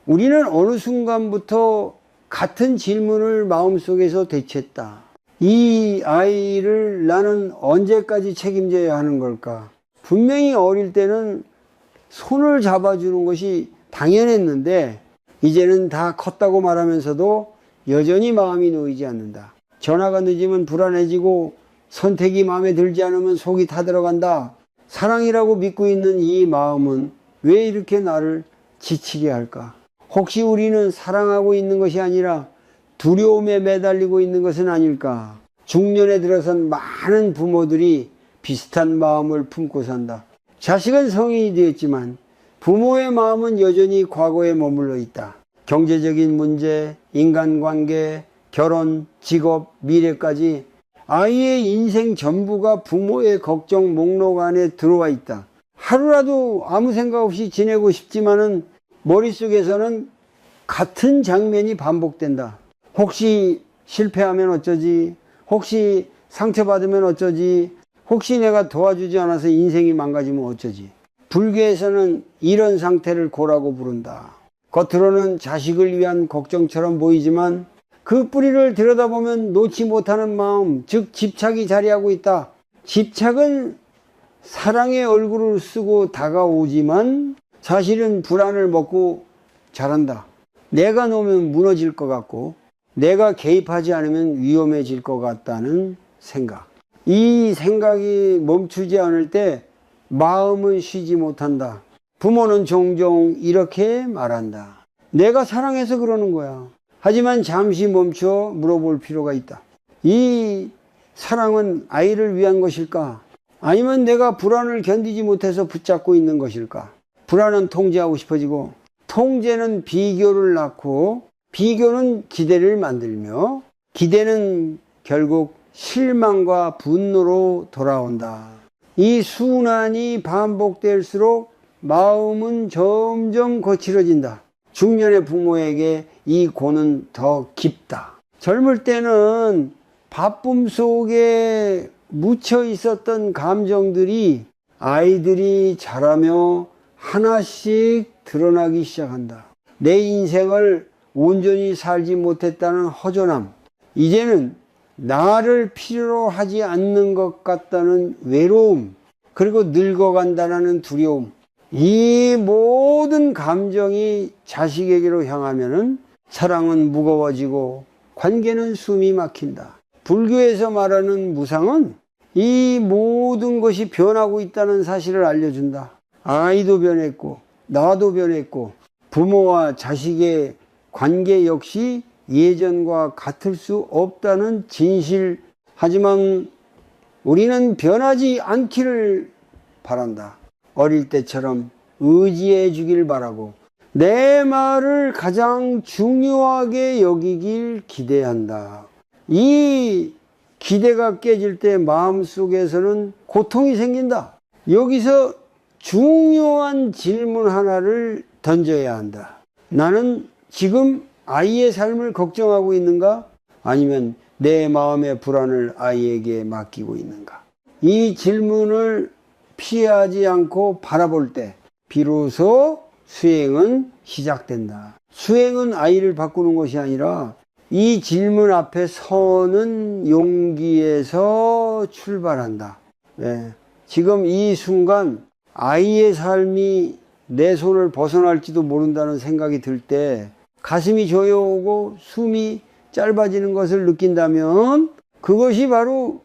우리는 어느 순간부터 같은 질문을 마음속에서 되쳤다. 이 아이를 나는 언제까지 책임져야 하는 걸까? 분명히 어릴 때는 손을 잡아주는 것이 당연했는데 이제는 다 컸다고 말하면서도 여전히 마음이 놓이지 않는다. 전화가 늦으면 불안해지고 선택이 마음에 들지 않으면 속이 타들어간다. 사랑이라고 믿고 있는 이 마음은 왜 이렇게 나를 지치게 할까? 혹시 우리는 사랑하고 있는 것이 아니라 두려움에 매달리고 있는 것은 아닐까? 중년에 들어선 많은 부모들이 비슷한 마음을 품고 산다. 자식은 성인이 되었지만 부모의 마음은 여전히 과거에 머물러 있다. 경제적인 문제, 인간관계, 결혼, 직업, 미래까지 아이의 인생 전부가 부모의 걱정 목록 안에 들어와 있다. 하루라도 아무 생각 없이 지내고 싶지만은 머릿속에서는 같은 장면이 반복된다. 혹시 실패하면 어쩌지? 혹시 상처받으면 어쩌지? 혹시 내가 도와주지 않아서 인생이 망가지면 어쩌지? 불교에서는 이런 상태를 고라고 부른다. 겉으로는 자식을 위한 걱정처럼 보이지만 그 뿌리를 들여다보면 놓지 못하는 마음, 즉 집착이 자리하고 있다. 집착은 사랑의 얼굴을 쓰고 다가오지만 사실은 불안을 먹고 자란다. 내가 놓으면 무너질 것 같고 내가 개입하지 않으면 위험해질 것 같다는 생각. 이 생각이 멈추지 않을 때 마음은 쉬지 못한다. 부모는 종종 이렇게 말한다. 내가 사랑해서 그러는 거야. 하지만 잠시 멈춰 물어볼 필요가 있다. 이 사랑은 아이를 위한 것일까? 아니면 내가 불안을 견디지 못해서 붙잡고 있는 것일까? 불안은 통제하고 싶어지고 통제는 비교를 낳고 비교는 기대를 만들며 기대는 결국 실망과 분노로 돌아온다. 이 순환이 반복될수록 마음은 점점 거칠어진다. 중년의 부모에게 이 고는 더 깊다. 젊을 때는 바쁨 속에 묻혀 있었던 감정들이 아이들이 자라며 하나씩 드러나기 시작한다. 내 인생을 온전히 살지 못했다는 허전함, 이제는 나를 필요로 하지 않는 것 같다는 외로움, 그리고 늙어간다는 두려움, 이 모든 감정이 자식에게로 향하면은 사랑은 무거워지고 관계는 숨이 막힌다. 불교에서 말하는 무상은 이 모든 것이 변하고 있다는 사실을 알려준다. 아이도 변했고 나도 변했고 부모와 자식의 관계 역시 예전과 같을 수 없다는 진실. 하지만 우리는 변하지 않기를 바란다. 어릴 때처럼 의지해 주길 바라고 내 말을 가장 중요하게 여기길 기대한다. 이 기대가 깨질 때 마음속에서는 고통이 생긴다. 여기서 중요한 질문 하나를 던져야 한다. 나는 지금 아이의 삶을 걱정하고 있는가? 아니면 내 마음의 불안을 아이에게 맡기고 있는가? 이 질문을 피하지 않고 바라볼 때 비로소 수행은 시작된다. 수행은 아이를 바꾸는 것이 아니라 이 질문 앞에 서는 용기에서 출발한다. 네. 지금 이 순간 아이의 삶이 내 손을 벗어날지도 모른다는 생각이 들 때 가슴이 조여오고 숨이 짧아지는 것을 느낀다면 그것이 바로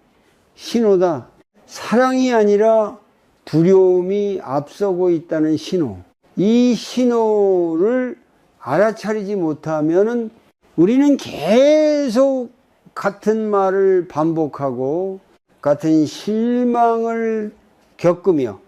신호다. 사랑이 아니라 두려움이 앞서고 있다는 신호. 이 신호를 알아차리지 못하면 우리는 계속 같은 말을 반복하고 같은 실망을 겪으며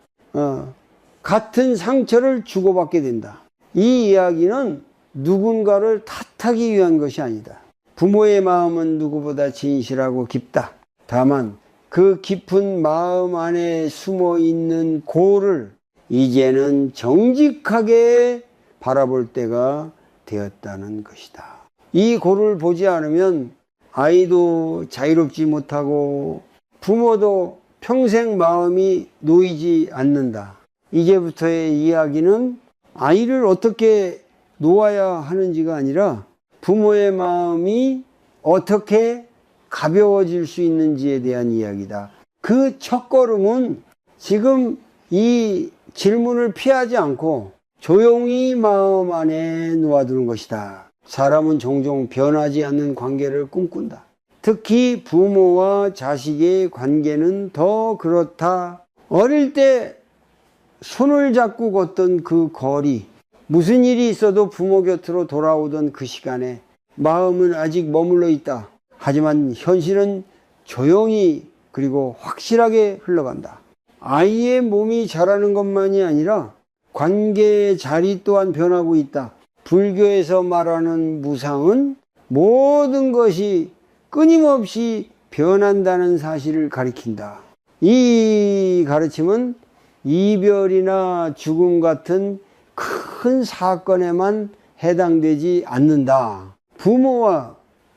같은 상처를 주고받게 된다. 이 이야기는 누군가를 탓하기 위한 것이 아니다. 부모의 마음은 누구보다 진실하고 깊다. 다만 그 깊은 마음 안에 숨어 있는 고를 이제는 정직하게 바라볼 때가 되었다는 것이다. 이 고를 보지 않으면 아이도 자유롭지 못하고 부모도 평생 마음이 놓이지 않는다. 이제부터의 이야기는 아이를 어떻게 놓아야 하는지가 아니라 부모의 마음이 어떻게 가벼워질 수 있는지에 대한 이야기다. 그 첫걸음은 지금 이 질문을 피하지 않고 조용히 마음 안에 놓아두는 것이다. 사람은 종종 변하지 않는 관계를 꿈꾼다. 특히 부모와 자식의 관계는 더 그렇다. 어릴 때 손을 잡고 걷던 그 거리, 무슨 일이 있어도 부모 곁으로 돌아오던 그 시간에 마음은 아직 머물러 있다. 하지만 현실은 조용히 그리고 확실하게 흘러간다. 아이의 몸이 자라는 것만이 아니라 관계의 자리 또한 변하고 있다. 불교에서 말하는 무상은 모든 것이 끊임없이 변한다는 사실을 가리킨다. 이 가르침은 이별이나 죽음 같은 큰 사건에만 해당되지 않는다. 부모와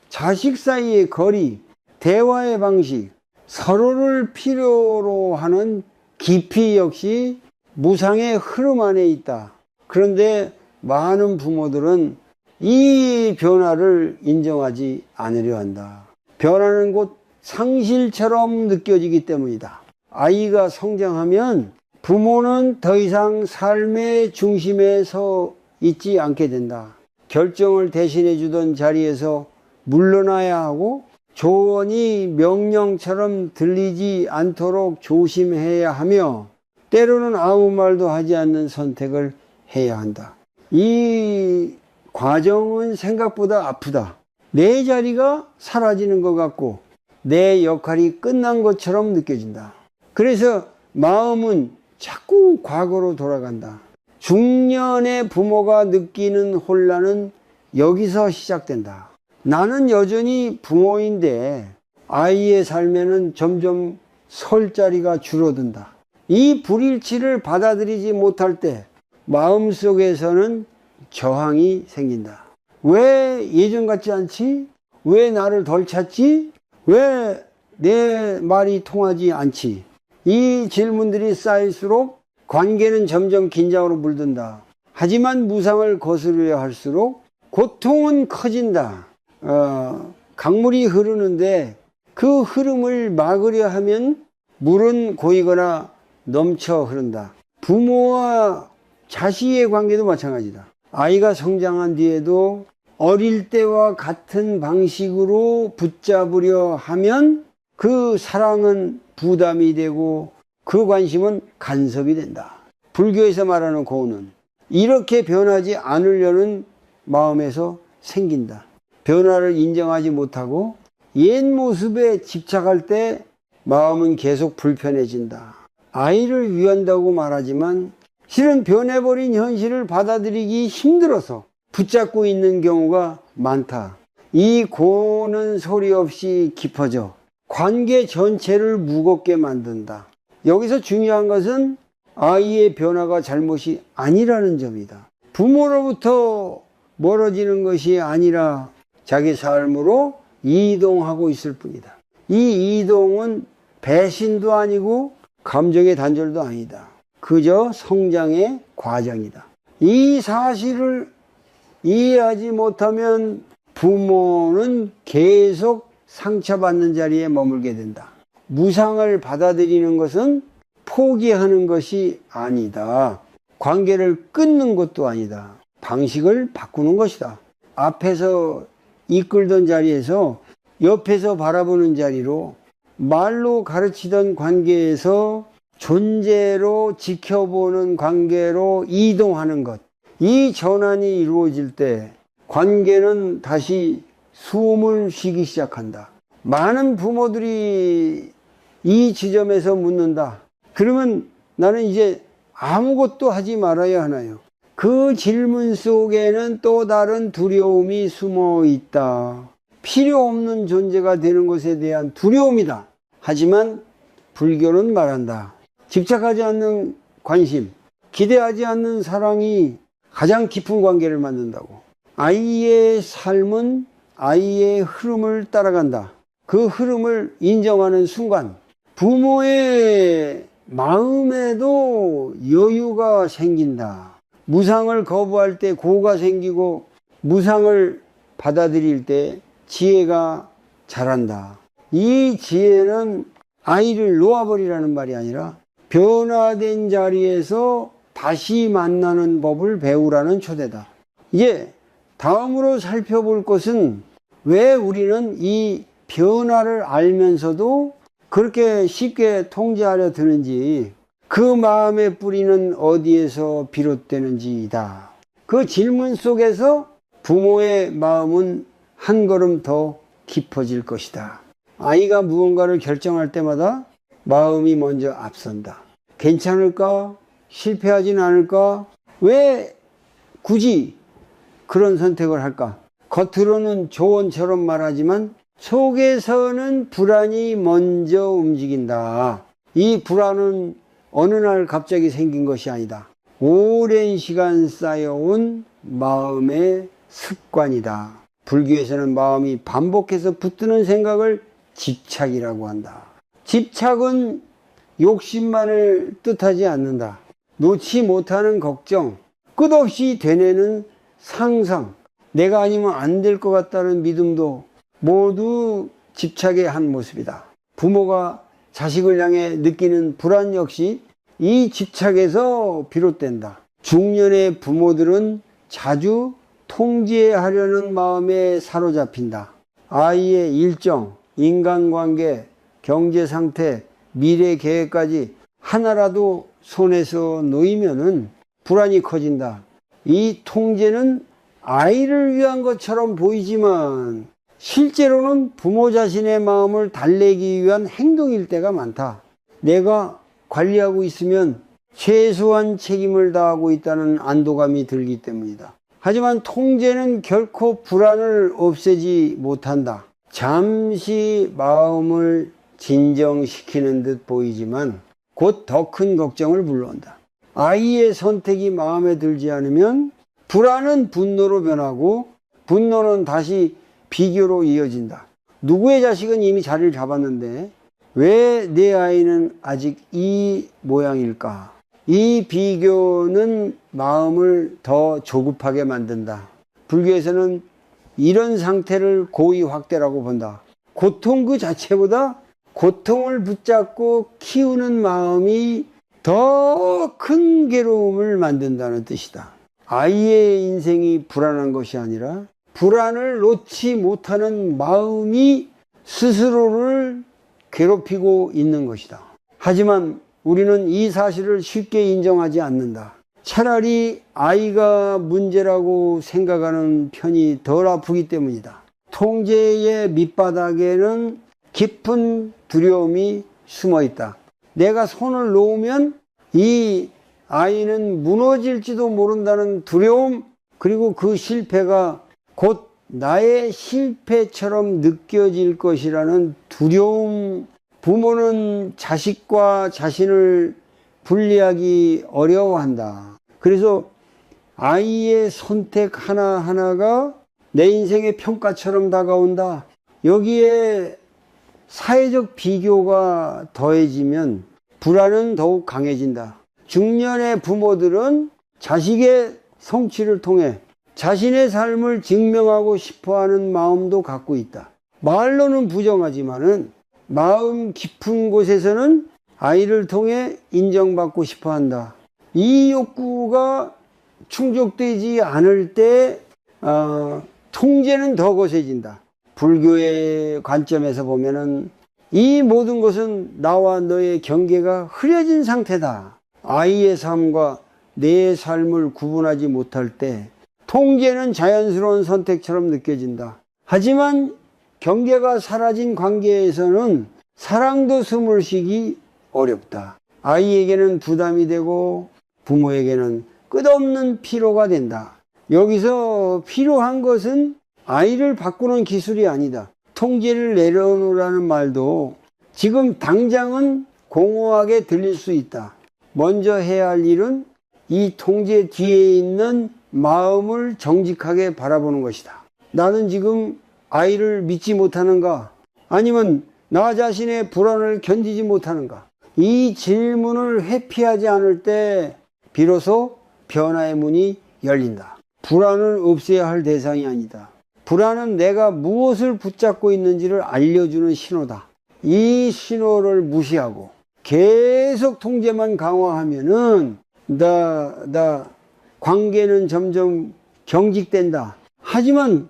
자식 사이의 거리, 대화의 방식, 서로를 필요로 하는 깊이 역시 무상의 흐름 안에 있다. 그런데 많은 부모들은 이 변화를 인정하지 않으려 한다. 변화는 곧 상실처럼 느껴지기 때문이다. 아이가 성장하면 부모는 더 이상 삶의 중심에 서 있지 않게 된다. 결정을 대신해 주던 자리에서 물러나야 하고 조언이 명령처럼 들리지 않도록 조심해야 하며 때로는 아무 말도 하지 않는 선택을 해야 한다. 이 과정은 생각보다 아프다. 내 자리가 사라지는 것 같고 내 역할이 끝난 것처럼 느껴진다. 그래서 마음은 자꾸 과거로 돌아간다. 중년의 부모가 느끼는 혼란은 여기서 시작된다. 나는 여전히 부모인데 아이의 삶에는 점점 설 자리가 줄어든다. 이 불일치를 받아들이지 못할 때 마음속에서는 저항이 생긴다. 왜 예전 같지 않지? 왜 나를 덜 찾지? 왜 내 말이 통하지 않지? 이 질문들이 쌓일수록 관계는 점점 긴장으로 물든다. 하지만 무상을 거스르려 할수록 고통은 커진다. 강물이 흐르는데 그 흐름을 막으려 하면 물은 고이거나 넘쳐 흐른다. 부모와 자식의 관계도 마찬가지다. 아이가 성장한 뒤에도 어릴 때와 같은 방식으로 붙잡으려 하면 그 사랑은 부담이 되고 그 관심은 간섭이 된다. 불교에서 말하는 고는 이렇게 변하지 않으려는 마음에서 생긴다. 변화를 인정하지 못하고 옛 모습에 집착할 때 마음은 계속 불편해진다. 아이를 위한다고 말하지만 실은 변해버린 현실을 받아들이기 힘들어서 붙잡고 있는 경우가 많다. 이 고는 소리 없이 깊어져 관계 전체를 무겁게 만든다. 여기서 중요한 것은 아이의 변화가 잘못이 아니라는 점이다. 부모로부터 멀어지는 것이 아니라 자기 삶으로 이동하고 있을 뿐이다. 이 이동은 배신도 아니고 감정의 단절도 아니다. 그저 성장의 과정이다. 이 사실을 이해하지 못하면 부모는 계속 상처받는 자리에 머물게 된다. 무상을 받아들이는 것은 포기하는 것이 아니다. 관계를 끊는 것도 아니다. 방식을 바꾸는 것이다. 앞에서 이끌던 자리에서 옆에서 바라보는 자리로, 말로 가르치던 관계에서 존재로 지켜보는 관계로 이동하는 것. 이 전환이 이루어질 때 관계는 다시 숨을 쉬기 시작한다. 많은 부모들이 이 지점에서 묻는다. 그러면 나는 이제 아무것도 하지 말아야 하나요? 그 질문 속에는 또 다른 두려움이 숨어 있다. 필요 없는 존재가 되는 것에 대한 두려움이다. 하지만 불교는 말한다. 집착하지 않는 관심, 기대하지 않는 사랑이 가장 깊은 관계를 만든다고. 아이의 삶은 아이의 흐름을 따라간다. 그 흐름을 인정하는 순간 부모의 마음에도 여유가 생긴다. 무상을 거부할 때 고가 생기고 무상을 받아들일 때 지혜가 자란다. 이 지혜는 아이를 놓아버리라는 말이 아니라 변화된 자리에서 다시 만나는 법을 배우라는 초대다. 이제 다음으로 살펴볼 것은 왜 우리는 이 변화를 알면서도 그렇게 쉽게 통제하려 드는지, 그 마음의 뿌리는 어디에서 비롯되는지이다. 그 질문 속에서 부모의 마음은 한 걸음 더 깊어질 것이다. 아이가 무언가를 결정할 때마다 마음이 먼저 앞선다. 괜찮을까? 실패하진 않을까? 왜 굳이 그런 선택을 할까? 겉으로는 조언처럼 말하지만 속에서는 불안이 먼저 움직인다. 이 불안은 어느 날 갑자기 생긴 것이 아니다. 오랜 시간 쌓여온 마음의 습관이다. 불교에서는 마음이 반복해서 붙드는 생각을 집착이라고 한다. 집착은 욕심만을 뜻하지 않는다. 놓지 못하는 걱정, 끝없이 되뇌는 상상, 내가 아니면 안 될 것 같다는 믿음도 모두 집착의 한 모습이다. 부모가 자식을 향해 느끼는 불안 역시 이 집착에서 비롯된다. 중년의 부모들은 자주 통제하려는 마음에 사로잡힌다. 아이의 일정, 인간관계, 경제상태, 미래 계획까지 하나라도 손에서 놓이면은 불안이 커진다. 이 통제는 아이를 위한 것처럼 보이지만 실제로는 부모 자신의 마음을 달래기 위한 행동일 때가 많다. 내가 관리하고 있으면 최소한 책임을 다하고 있다는 안도감이 들기 때문이다. 하지만 통제는 결코 불안을 없애지 못한다. 잠시 마음을 진정시키는 듯 보이지만 곧 더 큰 걱정을 불러온다. 아이의 선택이 마음에 들지 않으면 불안은 분노로 변하고 분노는 다시 비교로 이어진다. 누구의 자식은 이미 자리를 잡았는데 왜 내 아이는 아직 이 모양일까? 이 비교는 마음을 더 조급하게 만든다. 불교에서는 이런 상태를 고의 확대라고 본다. 고통 그 자체보다 고통을 붙잡고 키우는 마음이 더 큰 괴로움을 만든다는 뜻이다. 아이의 인생이 불안한 것이 아니라 불안을 놓지 못하는 마음이 스스로를 괴롭히고 있는 것이다. 하지만 우리는 이 사실을 쉽게 인정하지 않는다. 차라리 아이가 문제라고 생각하는 편이 덜 아프기 때문이다. 통제의 밑바닥에는 깊은 두려움이 숨어 있다. 내가 손을 놓으면 이 아이는 무너질지도 모른다는 두려움, 그리고 그 실패가 곧 나의 실패처럼 느껴질 것이라는 두려움. 부모는 자식과 자신을 분리하기 어려워한다. 그래서 아이의 선택 하나하나가 내 인생의 평가처럼 다가온다. 여기에 사회적 비교가 더해지면 불안은 더욱 강해진다. 중년의 부모들은 자식의 성취를 통해 자신의 삶을 증명하고 싶어하는 마음도 갖고 있다. 말로는 부정하지만은 마음 깊은 곳에서는 아이를 통해 인정받고 싶어한다. 이 욕구가 충족되지 않을 때 통제는 더 거세진다. 불교의 관점에서 보면은 이 모든 것은 나와 너의 경계가 흐려진 상태다. 아이의 삶과 내 삶을 구분하지 못할 때 통제는 자연스러운 선택처럼 느껴진다. 하지만 경계가 사라진 관계에서는 사랑도 숨을 쉬기 어렵다. 아이에게는 부담이 되고 부모에게는 끝없는 피로가 된다. 여기서 필요한 것은 아이를 바꾸는 기술이 아니다. 통제를 내려놓으라는 말도 지금 당장은 공허하게 들릴 수 있다. 먼저 해야 할 일은 이 통제 뒤에 있는 마음을 정직하게 바라보는 것이다. 나는 지금 아이를 믿지 못하는가? 아니면 나 자신의 불안을 견디지 못하는가? 이 질문을 회피하지 않을 때 비로소 변화의 문이 열린다. 불안을 없애야 할 대상이 아니다. 불안은 내가 무엇을 붙잡고 있는지를 알려주는 신호다. 이 신호를 무시하고 계속 통제만 강화하면은 관계는 점점 경직된다. 하지만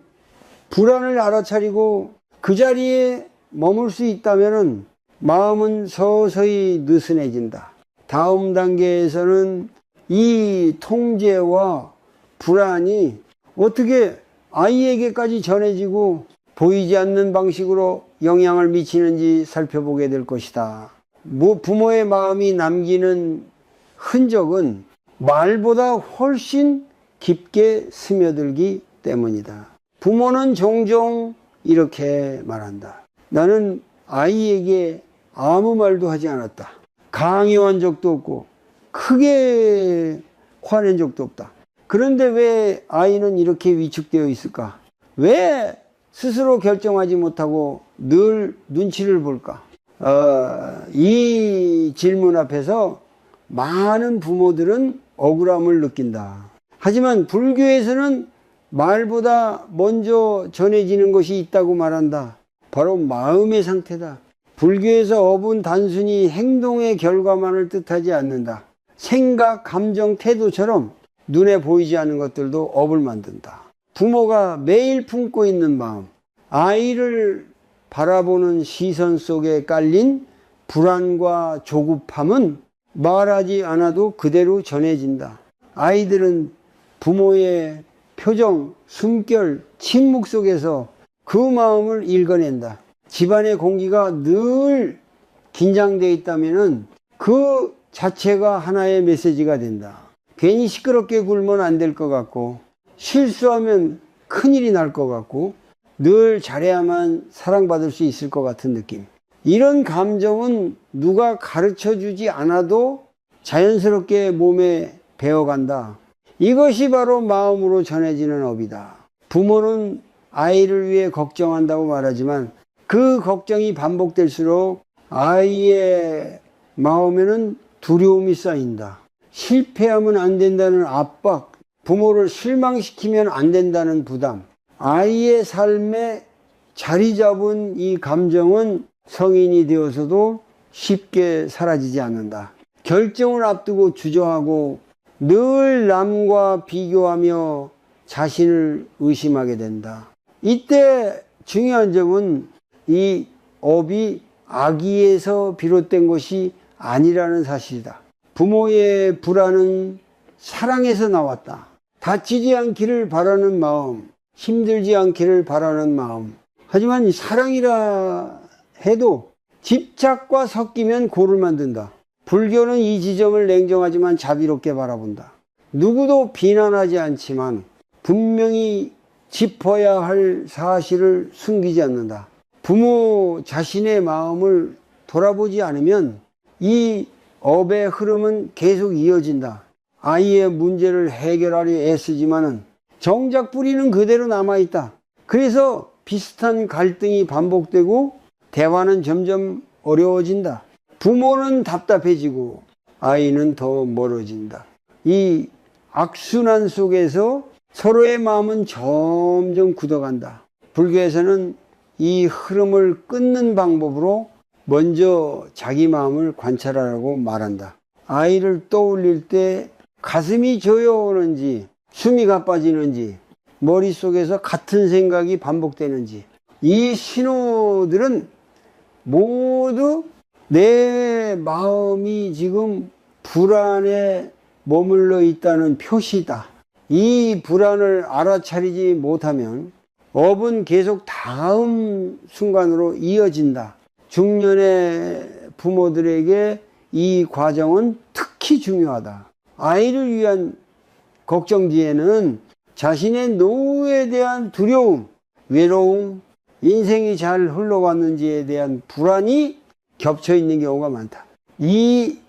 불안을 알아차리고 그 자리에 머물 수 있다면은 마음은 서서히 느슨해진다. 다음 단계에서는 이 통제와 불안이 어떻게 아이에게까지 전해지고 보이지 않는 방식으로 영향을 미치는지 살펴보게 될 것이다. 부모의 마음이 남기는 흔적은 말보다 훨씬 깊게 스며들기 때문이다. 부모는 종종 이렇게 말한다. 나는 아이에게 아무 말도 하지 않았다. 강요한 적도 없고 크게 화낸 적도 없다. 그런데 왜 아이는 이렇게 위축되어 있을까? 왜 스스로 결정하지 못하고 늘 눈치를 볼까? 이 질문 앞에서 많은 부모들은 억울함을 느낀다. 하지만 불교에서는 말보다 먼저 전해지는 것이 있다고 말한다. 바로 마음의 상태다. 불교에서 업은 단순히 행동의 결과만을 뜻하지 않는다. 생각, 감정, 태도처럼 눈에 보이지 않는 것들도 업을 만든다. 부모가 매일 품고 있는 마음, 아이를 바라보는 시선 속에 깔린 불안과 조급함은 말하지 않아도 그대로 전해진다. 아이들은 부모의 표정, 숨결, 침묵 속에서 그 마음을 읽어낸다. 집안의 공기가 늘 긴장되어 있다면 그 자체가 하나의 메시지가 된다. 괜히 시끄럽게 굴면 안 될 것 같고, 실수하면 큰일이 날 것 같고, 늘 잘해야만 사랑받을 수 있을 것 같은 느낌. 이런 감정은 누가 가르쳐 주지 않아도 자연스럽게 몸에 배어간다. 이것이 바로 마음으로 전해지는 업이다. 부모는 아이를 위해 걱정한다고 말하지만 그 걱정이 반복될수록 아이의 마음에는 두려움이 쌓인다. 실패하면 안 된다는 압박, 부모를 실망시키면 안 된다는 부담, 아이의 삶에 자리 잡은 이 감정은 성인이 되어서도 쉽게 사라지지 않는다. 결정을 앞두고 주저하고 늘 남과 비교하며 자신을 의심하게 된다. 이때 중요한 점은 이 업이 악의에서 비롯된 것이 아니라는 사실이다. 부모의 불안은 사랑에서 나왔다. 다치지 않기를 바라는 마음, 힘들지 않기를 바라는 마음. 하지만 사랑이라 해도 집착과 섞이면 고를 만든다. 불교는 이 지점을 냉정하지만 자비롭게 바라본다. 누구도 비난하지 않지만 분명히 짚어야 할 사실을 숨기지 않는다. 부모 자신의 마음을 돌아보지 않으면 이 업의 흐름은 계속 이어진다. 아이의 문제를 해결하려 애쓰지만은 정작 뿌리는 그대로 남아있다. 그래서 비슷한 갈등이 반복되고 대화는 점점 어려워진다. 부모는 답답해지고 아이는 더 멀어진다. 이 악순환 속에서 서로의 마음은 점점 굳어간다. 불교에서는 이 흐름을 끊는 방법으로 먼저 자기 마음을 관찰하라고 말한다. 아이를 떠올릴 때 가슴이 조여오는지, 숨이 가빠지는지, 머릿속에서 같은 생각이 반복되는지, 이 신호들은 모두 내 마음이 지금 불안에 머물러 있다는 표시다. 이 불안을 알아차리지 못하면 업은 계속 다음 순간으로 이어진다. 중년의 부모들에게 이 과정은 특히 중요하다. 아이를 위한 걱정 뒤에는 자신의 노후에 대한 두려움, 외로움, 인생이 잘 흘러갔는지에 대한 불안이 겹쳐 있는 경우가 많다. 이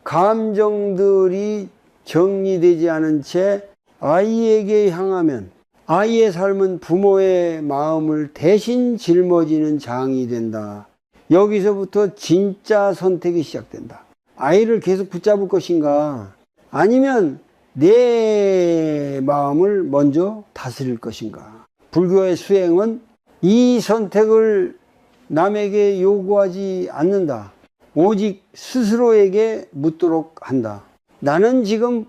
감정들이 정리되지 않은 채 아이에게 향하면 아이의 삶은 부모의 마음을 대신 짊어지는 장이 된다. 여기서부터 진짜 선택이 시작된다. 아이를 계속 붙잡을 것인가? 아니면 내 마음을 먼저 다스릴 것인가? 불교의 수행은 이 선택을 남에게 요구하지 않는다. 오직 스스로에게 묻도록 한다. 나는 지금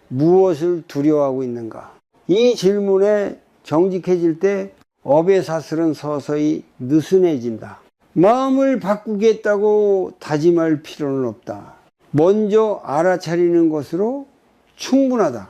무엇을 두려워하고 있는가? 이 질문에 정직해질 때 업의 사슬은 서서히 느슨해진다. 마음을 바꾸겠다고 다짐할 필요는 없다. 먼저 알아차리는 것으로 충분하다.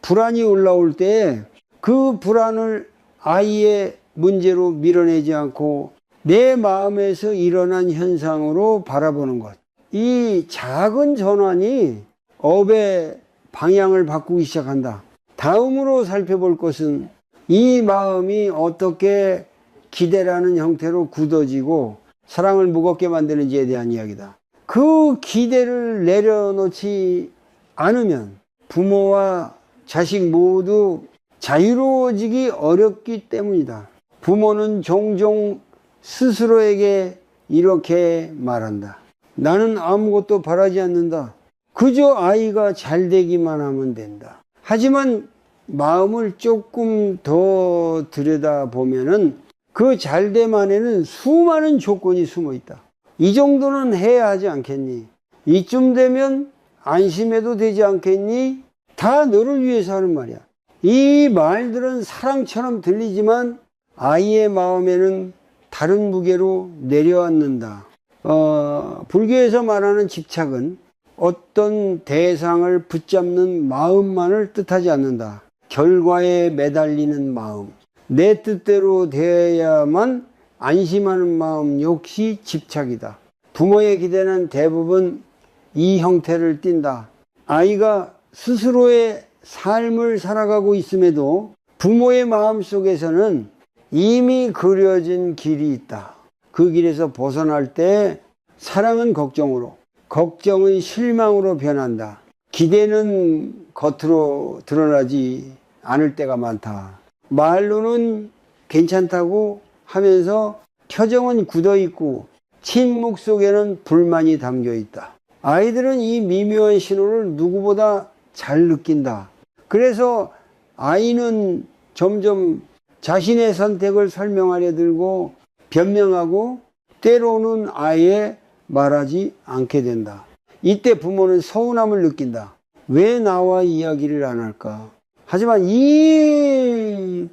불안이 올라올 때 그 불안을 아이의 문제로 밀어내지 않고 내 마음에서 일어난 현상으로 바라보는 것. 이 작은 전환이 업의 방향을 바꾸기 시작한다. 다음으로 살펴볼 것은 이 마음이 어떻게 기대라는 형태로 굳어지고 사랑을 무겁게 만드는지에 대한 이야기다. 그 기대를 내려놓지 않으면 부모와 자식 모두 자유로워지기 어렵기 때문이다. 부모는 종종 스스로에게 이렇게 말한다. 나는 아무것도 바라지 않는다. 그저 아이가 잘 되기만 하면 된다. 하지만 마음을 조금 더 들여다보면은 그 잘됨 안에는 수많은 조건이 숨어 있다. 이 정도는 해야 하지 않겠니? 이쯤 되면 안심해도 되지 않겠니? 다 너를 위해서 하는 말이야. 이 말들은 사랑처럼 들리지만 아이의 마음에는 다른 무게로 내려앉는다. 불교에서 말하는 집착은 어떤 대상을 붙잡는 마음만을 뜻하지 않는다. 결과에 매달리는 마음, 내 뜻대로 되어야만 안심하는 마음 역시 집착이다. 부모의 기대는 대부분 이 형태를 띈다. 아이가 스스로의 삶을 살아가고 있음에도 부모의 마음 속에서는 이미 그려진 길이 있다. 그 길에서 벗어날 때 사랑은 걱정으로, 걱정은 실망으로 변한다. 기대는 겉으로 드러나지 않을 때가 많다. 말로는 괜찮다고 하면서 표정은 굳어있고 침묵 속에는 불만이 담겨있다. 아이들은 이 미묘한 신호를 누구보다 잘 느낀다. 그래서 아이는 점점 자신의 선택을 설명하려 들고 변명하고 때로는 아예 말하지 않게 된다. 이때 부모는 서운함을 느낀다. 왜 나와 이야기를 안 할까? 하지만 이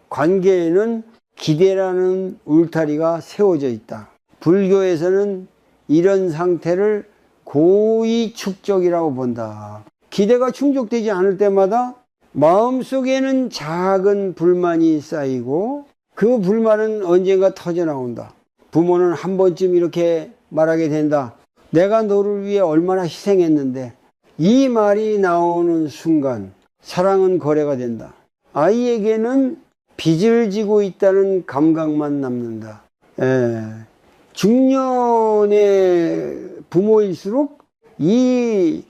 관계에는 기대라는 울타리가 세워져 있다. 불교에서는 이런 상태를 고의 축적이라고 본다. 기대가 충족되지 않을 때마다 마음속에는 작은 불만이 쌓이고 그 불만은 언젠가 터져나온다. 부모는 한 번쯤 이렇게 말하게 된다. 내가 너를 위해 얼마나 희생했는데. 이 말이 나오는 순간 사랑은 거래가 된다. 아이에게는 빚을 지고 있다는 감각만 남는다. 중년의 부모일수록 이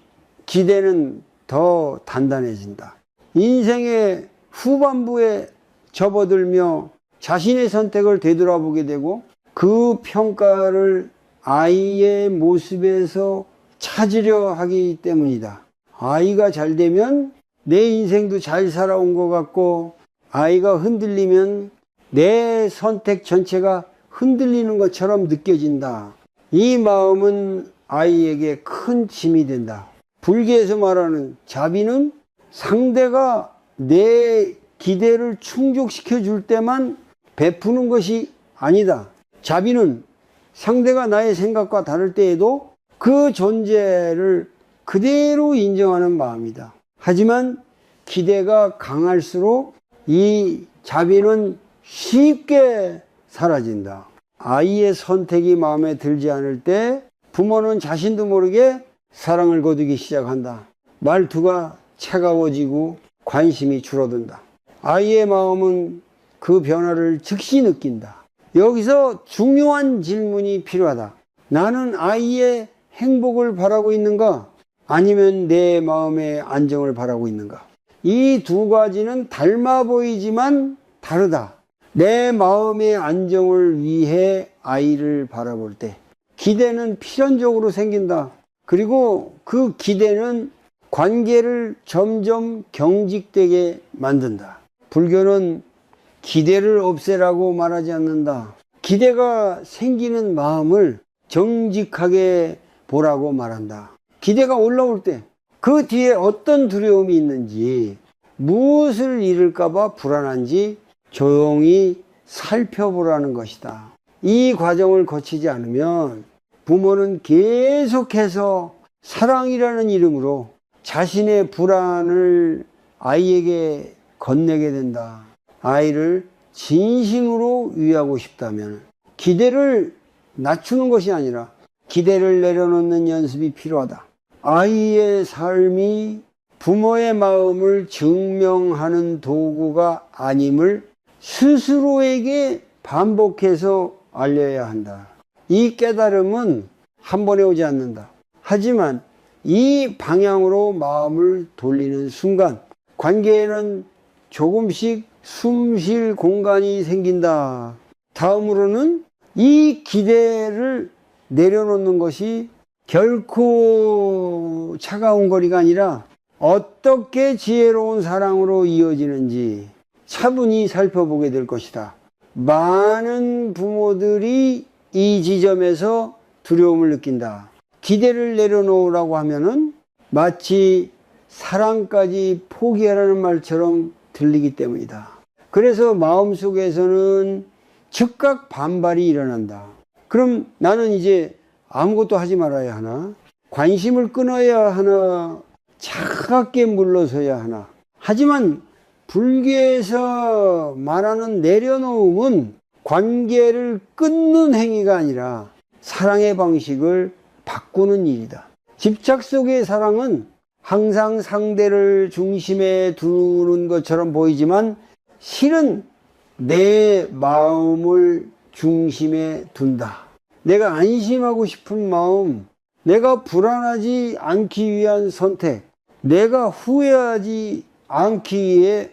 기대는 더 단단해진다. 인생의 후반부에 접어들며 자신의 선택을 되돌아보게 되고 그 평가를 아이의 모습에서 찾으려 하기 때문이다. 아이가 잘 되면 내 인생도 잘 살아온 것 같고 아이가 흔들리면 내 선택 전체가 흔들리는 것처럼 느껴진다. 이 마음은 아이에게 큰 짐이 된다. 불교에서 말하는 자비는 상대가 내 기대를 충족시켜 줄 때만 베푸는 것이 아니다. 자비는 상대가 나의 생각과 다를 때에도 그 존재를 그대로 인정하는 마음이다. 하지만 기대가 강할수록 이 자비는 쉽게 사라진다. 아이의 선택이 마음에 들지 않을 때 부모는 자신도 모르게 사랑을 거두기 시작한다. 말투가 차가워지고 관심이 줄어든다. 아이의 마음은 그 변화를 즉시 느낀다. 여기서 중요한 질문이 필요하다. 나는 아이의 행복을 바라고 있는가? 아니면 내 마음의 안정을 바라고 있는가? 이 두 가지는 닮아 보이지만 다르다. 내 마음의 안정을 위해 아이를 바라볼 때 기대는 필연적으로 생긴다. 그리고 그 기대는 관계를 점점 경직되게 만든다. 불교는 기대를 없애라고 말하지 않는다. 기대가 생기는 마음을 정직하게 보라고 말한다. 기대가 올라올 때 그 뒤에 어떤 두려움이 있는지, 무엇을 잃을까봐 불안한지 조용히 살펴보라는 것이다. 이 과정을 거치지 않으면 부모는 계속해서 사랑이라는 이름으로 자신의 불안을 아이에게 건네게 된다. 아이를 진심으로 위하고 싶다면 기대를 낮추는 것이 아니라 기대를 내려놓는 연습이 필요하다. 아이의 삶이 부모의 마음을 증명하는 도구가 아님을 스스로에게 반복해서 알려야 한다. 이 깨달음은 한 번에 오지 않는다. 하지만 이 방향으로 마음을 돌리는 순간 관계에는 조금씩 숨 쉴 공간이 생긴다. 다음으로는 이 기대를 내려놓는 것이 결코 차가운 거리가 아니라 어떻게 지혜로운 사랑으로 이어지는지 차분히 살펴보게 될 것이다. 많은 부모들이 이 지점에서 두려움을 느낀다. 기대를 내려놓으라고 하면은 마치 사랑까지 포기하라는 말처럼 들리기 때문이다. 그래서 마음속에서는 즉각 반발이 일어난다. 그럼 나는 이제 아무것도 하지 말아야 하나? 관심을 끊어야 하나? 차갑게 물러서야 하나? 하지만 불교에서 말하는 내려놓음은 관계를 끊는 행위가 아니라 사랑의 방식을 바꾸는 일이다. 집착 속의 사랑은 항상 상대를 중심에 두는 것처럼 보이지만 실은 내 마음을 중심에 둔다. 내가 안심하고 싶은 마음, 내가 불안하지 않기 위한 선택, 내가 후회하지 않기 위해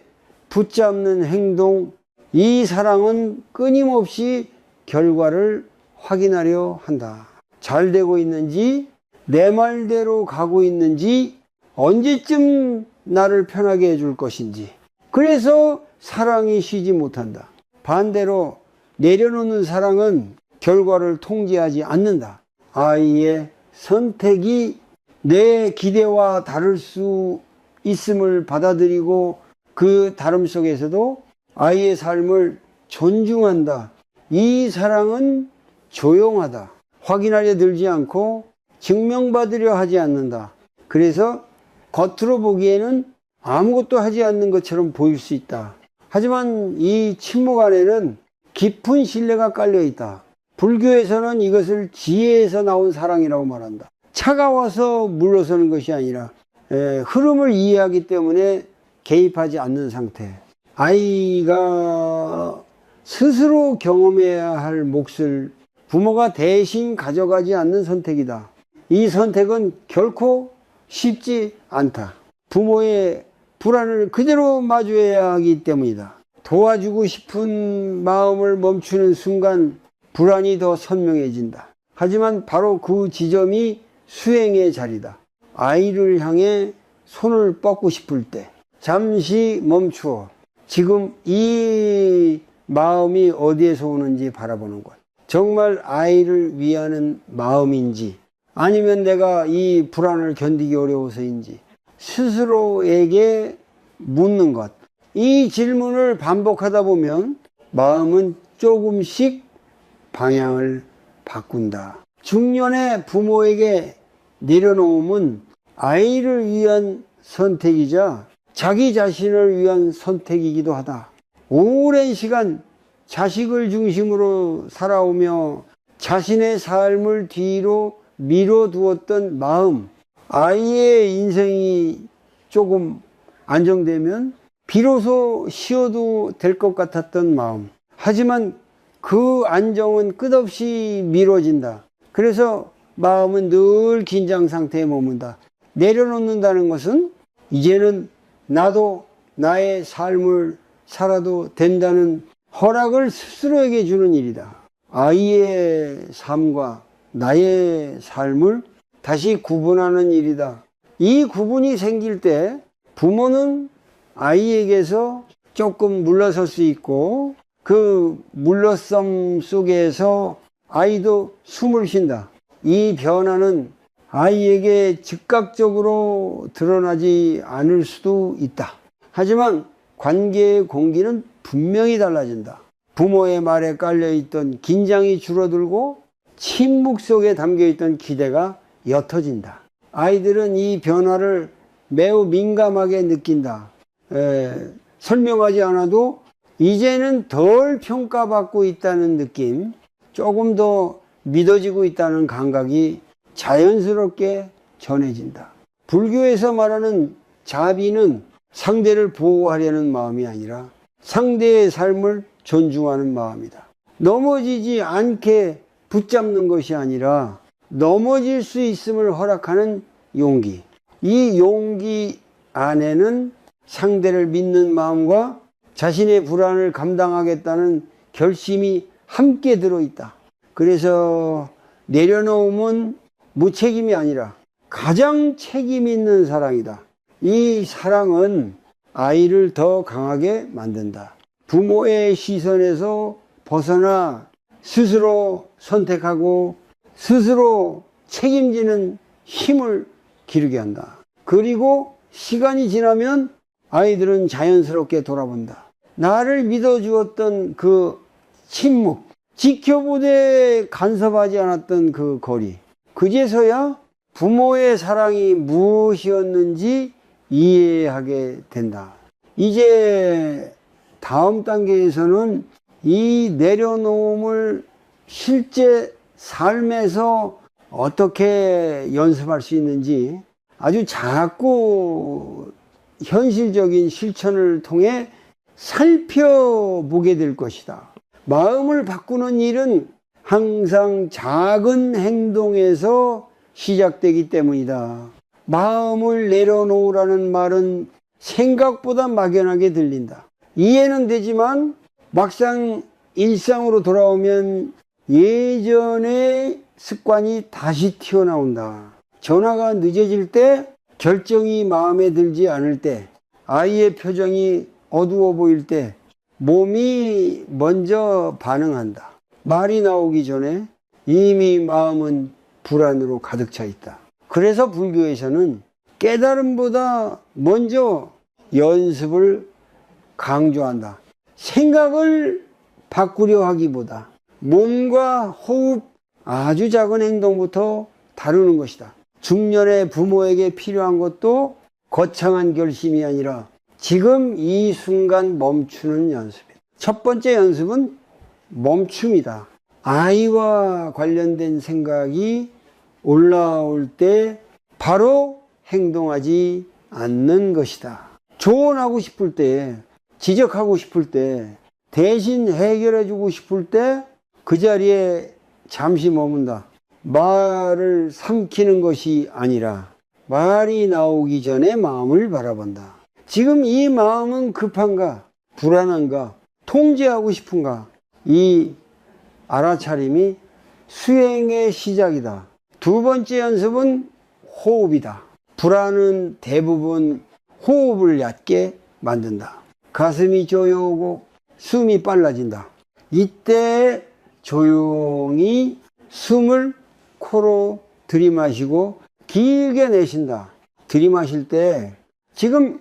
붙잡는 행동, 이 사랑은 끊임없이 결과를 확인하려 한다. 잘 되고 있는지, 내 말대로 가고 있는지, 언제쯤 나를 편하게 해줄 것인지. 그래서 사랑이 쉬지 못한다. 반대로 내려놓는 사랑은 결과를 통제하지 않는다. 아이의 선택이 내 기대와 다를 수 있음을 받아들이고 그 다름 속에서도 아이의 삶을 존중한다. 이 사랑은 조용하다. 확인하려 들지 않고 증명받으려 하지 않는다. 그래서 겉으로 보기에는 아무것도 하지 않는 것처럼 보일 수 있다. 하지만 이 침묵 안에는 깊은 신뢰가 깔려 있다. 불교에서는 이것을 지혜에서 나온 사랑이라고 말한다. 차가워서 물러서는 것이 아니라 흐름을 이해하기 때문에 개입하지 않는 상태. 아이가 스스로 경험해야 할 몫을 부모가 대신 가져가지 않는 선택이다. 이 선택은 결코 쉽지 않다. 부모의 불안을 그대로 마주해야 하기 때문이다. 도와주고 싶은 마음을 멈추는 순간 불안이 더 선명해진다. 하지만 바로 그 지점이 수행의 자리다. 아이를 향해 손을 뻗고 싶을 때 잠시 멈추어 지금 이 마음이 어디에서 오는지 바라보는 것. 정말 아이를 위하는 마음인지 아니면 내가 이 불안을 견디기 어려워서인지 스스로에게 묻는 것. 이 질문을 반복하다 보면 마음은 조금씩 방향을 바꾼다. 중년의 부모에게 내려놓음은 아이를 위한 선택이자 자기 자신을 위한 선택이기도 하다. 오랜 시간 자식을 중심으로 살아오며 자신의 삶을 뒤로 미뤄두었던 마음, 아이의 인생이 조금 안정되면 비로소 쉬어도 될 것 같았던 마음. 하지만 그 안정은 끝없이 미뤄진다. 그래서 마음은 늘 긴장 상태에 머문다. 내려놓는다는 것은 이제는 나도 나의 삶을 살아도 된다는 허락을 스스로에게 주는 일이다. 아이의 삶과 나의 삶을 다시 구분하는 일이다. 이 구분이 생길 때 부모는 아이에게서 조금 물러설 수 있고 그 물러섬 속에서 아이도 숨을 쉰다. 이 변화는 아이에게 즉각적으로 드러나지 않을 수도 있다. 하지만 관계의 공기는 분명히 달라진다. 부모의 말에 깔려있던 긴장이 줄어들고 침묵 속에 담겨있던 기대가 옅어진다. 아이들은 이 변화를 매우 민감하게 느낀다. 설명하지 않아도 이제는 덜 평가받고 있다는 느낌, 조금 더 믿어지고 있다는 감각이 자연스럽게 전해진다. 불교에서 말하는 자비는 상대를 보호하려는 마음이 아니라 상대의 삶을 존중하는 마음이다. 넘어지지 않게 붙잡는 것이 아니라 넘어질 수 있음을 허락하는 용기. 이 용기 안에는 상대를 믿는 마음과 자신의 불안을 감당하겠다는 결심이 함께 들어있다. 그래서 내려놓음은 무책임이 아니라 가장 책임 있는 사랑이다. 이 사랑은 아이를 더 강하게 만든다. 부모의 시선에서 벗어나 스스로 선택하고 스스로 책임지는 힘을 기르게 한다. 그리고 시간이 지나면 아이들은 자연스럽게 돌아본다. 나를 믿어주었던 그 침묵, 지켜보되 간섭하지 않았던 그 거리, 그제서야 부모의 사랑이 무엇이었는지 이해하게 된다. 이제 다음 단계에서는 이 내려놓음을 실제 삶에서 어떻게 연습할 수 있는지 아주 작고 현실적인 실천을 통해 살펴보게 될 것이다. 마음을 바꾸는 일은 항상 작은 행동에서 시작되기 때문이다. 마음을 내려놓으라는 말은 생각보다 막연하게 들린다. 이해는 되지만 막상 일상으로 돌아오면 예전의 습관이 다시 튀어나온다. 전화가 늦어질 때, 결정이 마음에 들지 않을 때, 아이의 표정이 어두워 보일 때 몸이 먼저 반응한다. 말이 나오기 전에 이미 마음은 불안으로 가득 차 있다. 그래서 불교에서는 깨달음보다 먼저 연습을 강조한다. 생각을 바꾸려 하기보다 몸과 호흡, 아주 작은 행동부터 다루는 것이다. 중년의 부모에게 필요한 것도 거창한 결심이 아니라 지금 이 순간 멈추는 연습이다. 첫 번째 연습은 멈춤이다. 아이와 관련된 생각이 올라올 때 바로 행동하지 않는 것이다. 조언하고 싶을 때, 지적하고 싶을 때, 대신 해결해 주고 싶을 때 그 자리에 잠시 머문다. 말을 삼키는 것이 아니라 말이 나오기 전에 마음을 바라본다. 지금 이 마음은 급한가, 불안한가, 통제하고 싶은가? 이 알아차림이 수행의 시작이다. 두 번째 연습은 호흡이다. 불안은 대부분 호흡을 얕게 만든다. 가슴이 조여오고 숨이 빨라진다. 이때 조용히 숨을 코로 들이마시고 길게 내쉰다. 들이마실 때 지금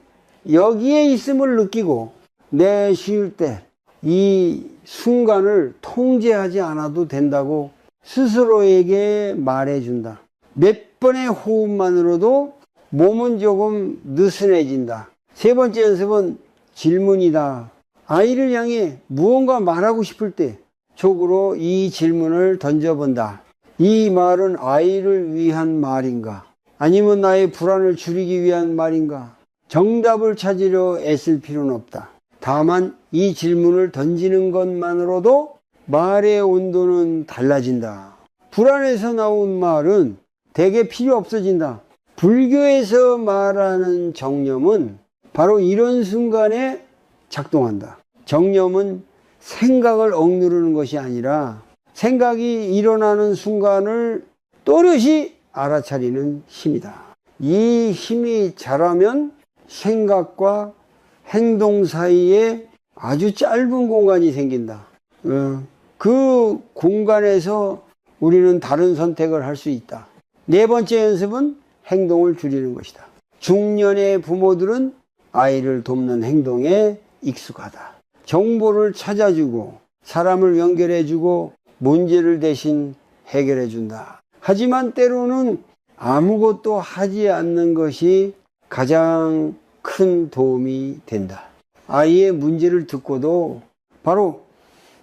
여기에 있음을 느끼고 내쉴 때 이 순간을 통제하지 않아도 된다고 스스로에게 말해준다. 몇 번의 호흡만으로도 몸은 조금 느슨해진다. 세 번째 연습은 질문이다. 아이를 향해 무언가 말하고 싶을 때 속으로 이 질문을 던져본다. 이 말은 아이를 위한 말인가? 아니면 나의 불안을 줄이기 위한 말인가? 정답을 찾으려 애쓸 필요는 없다. 다만 이 질문을 던지는 것만으로도 말의 온도는 달라진다. 불안에서 나온 말은 대개 필요 없어진다. 불교에서 말하는 정념은 바로 이런 순간에 작동한다. 정념은 생각을 억누르는 것이 아니라 생각이 일어나는 순간을 또렷이 알아차리는 힘이다. 이 힘이 자라면 생각과 행동 사이에 아주 짧은 공간이 생긴다. 그 공간에서 우리는 다른 선택을 할 수 있다. 네 번째 연습은 행동을 줄이는 것이다. 중년의 부모들은 아이를 돕는 행동에 익숙하다. 정보를 찾아주고 사람을 연결해주고 문제를 대신 해결해준다. 하지만 때로는 아무것도 하지 않는 것이 가장 큰 도움이 된다. 아이의 문제를 듣고도 바로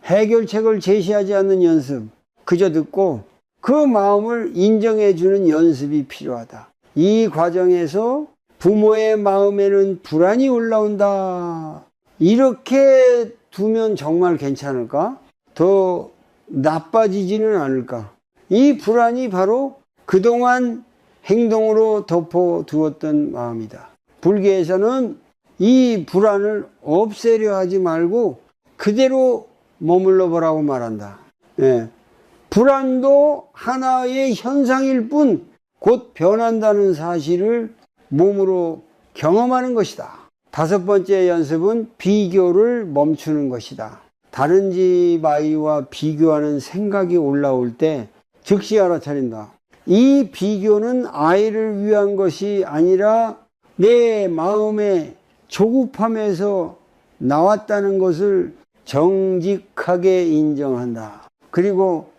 해결책을 제시하지 않는 연습, 그저 듣고 그 마음을 인정해주는 연습이 필요하다. 이 과정에서 부모의 마음에는 불안이 올라온다. 이렇게 두면 정말 괜찮을까? 더 나빠지지는 않을까? 이 불안이 바로 그동안 행동으로 덮어두었던 마음이다. 불교에서는 이 불안을 없애려 하지 말고 그대로 머물러 보라고 말한다. 불안도 하나의 현상일 뿐 곧 변한다는 사실을 몸으로 경험하는 것이다. 다섯 번째 연습은 비교를 멈추는 것이다. 다른 집 아이와 비교하는 생각이 올라올 때 즉시 알아차린다. 이 비교는 아이를 위한 것이 아니라 내 마음의 조급함에서 나왔다는 것을 정직하게 인정한다. 그리고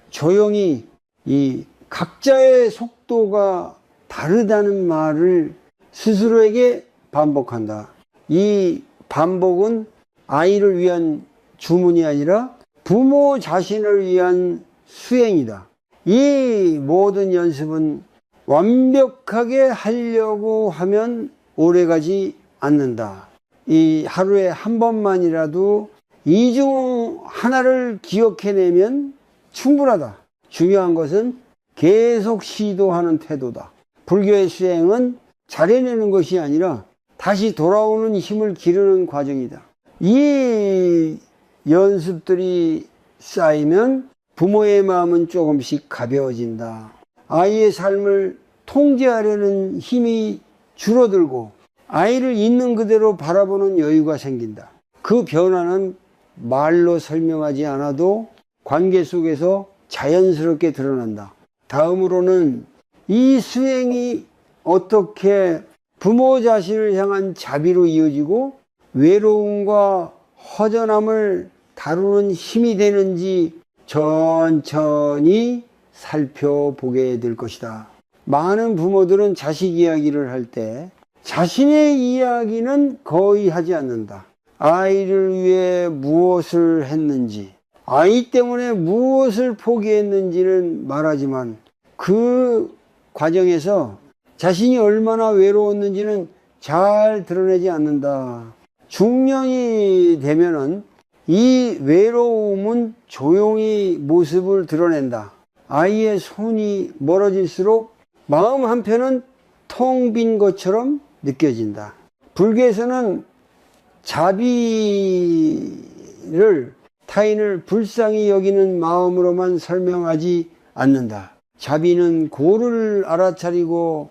조용히 이 각자의 속도가 다르다는 말을 스스로에게 반복한다. 이 반복은 아이를 위한 주문이 아니라 부모 자신을 위한 수행이다. 이 모든 연습은 완벽하게 하려고 하면 오래가지 않는다. 이 하루에 한 번만이라도 이 중 하나를 기억해내면 충분하다. 중요한 것은 계속 시도하는 태도다. 불교의 수행은 잘해내는 것이 아니라 다시 돌아오는 힘을 기르는 과정이다. 이 연습들이 쌓이면 부모의 마음은 조금씩 가벼워진다. 아이의 삶을 통제하려는 힘이 줄어들고 아이를 있는 그대로 바라보는 여유가 생긴다. 그 변화는 말로 설명하지 않아도 관계 속에서 자연스럽게 드러난다. 다음으로는 이 수행이 어떻게 부모 자신을 향한 자비로 이어지고 외로움과 허전함을 다루는 힘이 되는지 천천히 살펴보게 될 것이다. 많은 부모들은 자식 이야기를 할 때 자신의 이야기는 거의 하지 않는다. 아이를 위해 무엇을 했는지, 아이 때문에 무엇을 포기했는지는 말하지만 그 과정에서 자신이 얼마나 외로웠는지는 잘 드러내지 않는다. 중년이 되면은 이 외로움은 조용히 모습을 드러낸다. 아이의 손이 멀어질수록 마음 한편은 텅 빈 것처럼 느껴진다. 불교에서는 자비를 타인을 불쌍히 여기는 마음으로만 설명하지 않는다. 자비는 고를 알아차리고